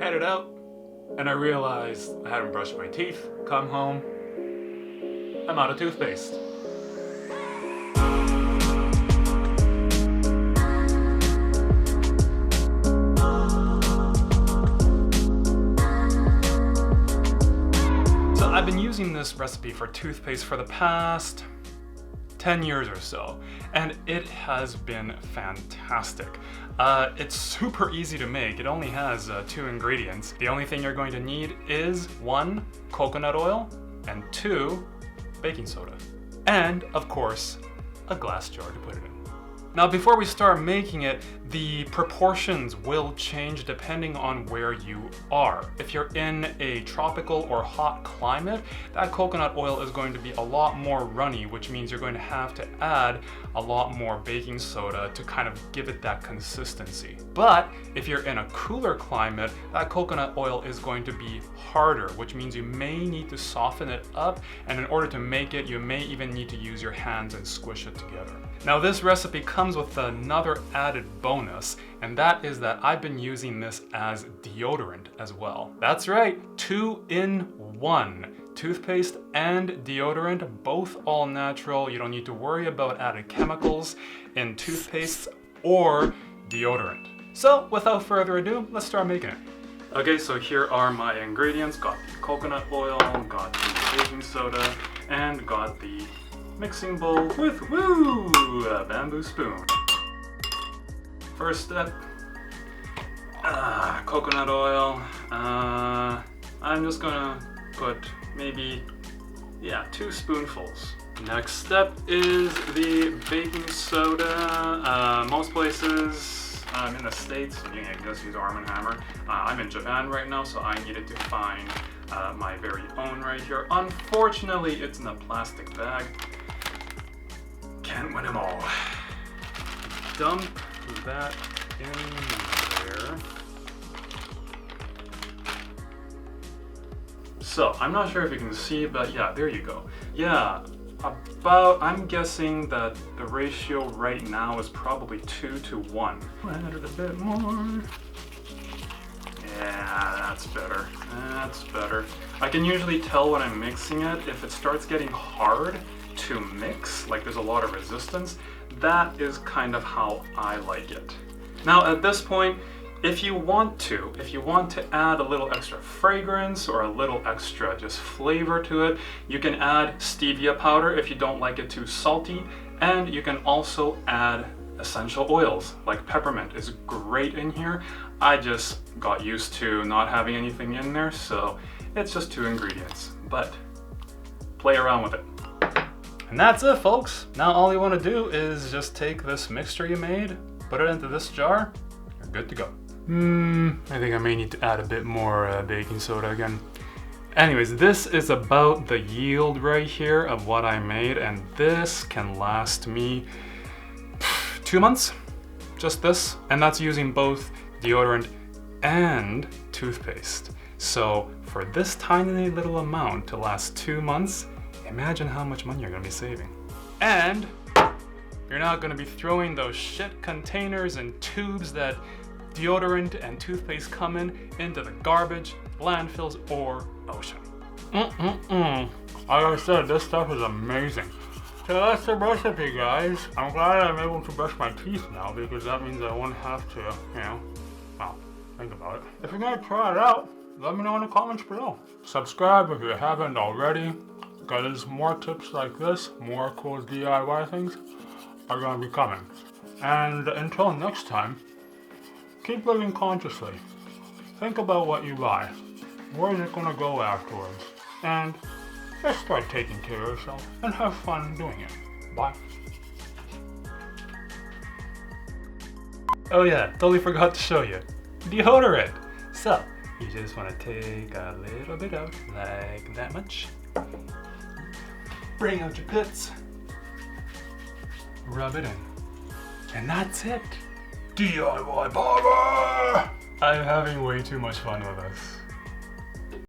headed out, and I realized I hadn't brushed my teeth. Come home, I'm out of toothpaste. So I've been using this recipe for toothpaste for the past 10 years or so, and it has been fantastic. It's super easy to make. It only has 2 ingredients. The only thing you're going to need is 1, coconut oil, and 2, baking soda. And, of course, a glass jar to put it in. Now, before we start making it, the proportions will change depending on where you are. If you're in a tropical or hot climate, that coconut oil is going to be a lot more runny, which means you're going to have to add a lot more baking soda to kind of give it that consistency. But if you're in a cooler climate, that coconut oil is going to be harder, which means you may need to soften it up, and in order to make it, you may even need to use your hands and squish it together. Now, this recipe comes with another added bonus, and that is that I've been using this as deodorant as well. That's right, 2-in-1. Toothpaste and deodorant, both all natural. You don't need to worry about added chemicals in toothpaste or deodorant. So, without further ado, let's start making it. Okay, so here are my ingredients. Got the coconut oil, got the baking soda, and got the mixing bowl with a bamboo spoon. First step, coconut oil. I'm just gonna put maybe, 2 spoonfuls. Next step is the baking soda. Most places, in the States, you can just use Arm & Hammer. I'm in Japan right now, so I needed to find my very own right here. Unfortunately, it's in a plastic bag. Can't win them all. Dump that in there. So, I'm not sure if you can see, but yeah, there you go. Yeah, I'm guessing that the ratio right now is probably 2-to-1. Add it a bit more. Yeah, that's better. That's better. I can usually tell when I'm mixing it, if it starts getting hard to mix, like there's a lot of resistance, that is kind of how I like it. Now at this point, if you want to add a little extra fragrance or a little extra just flavor to it, you can add stevia powder if you don't like it too salty, and you can also add essential oils, like peppermint is great in here. I just got used to not having anything in there, so it's just 2 ingredients, but play around with it. And that's it, folks. Now all you want to do is just take this mixture you made, put it into this jar, you're good to go. I think I may need to add a bit more baking soda again. Anyways, this is about the yield right here of what I made, and this can last me 2 months, just this, and that's using both deodorant and toothpaste. So for this tiny little amount to last 2 months, imagine how much money you're gonna be saving. And you're not gonna be throwing those shit containers and tubes that deodorant and toothpaste come in into the garbage, landfills, or ocean. Like I said, this stuff is amazing. So that's the recipe, guys. I'm glad I'm able to brush my teeth now, because that means I won't have to, think about it. If you're gonna try it out, let me know in the comments below. Subscribe if you haven't already, because more tips like this, more cool DIY things are gonna be coming. And until next time, keep living consciously. Think about what you buy. Where is it gonna go afterwards? And just start taking care of yourself and have fun doing it. Bye. Oh yeah, totally forgot to show you. Deodorant. So, you just want to take a little bit out, like that much. Bring out your pits. Rub it in. And that's it. DIY power! I'm having way too much fun with this.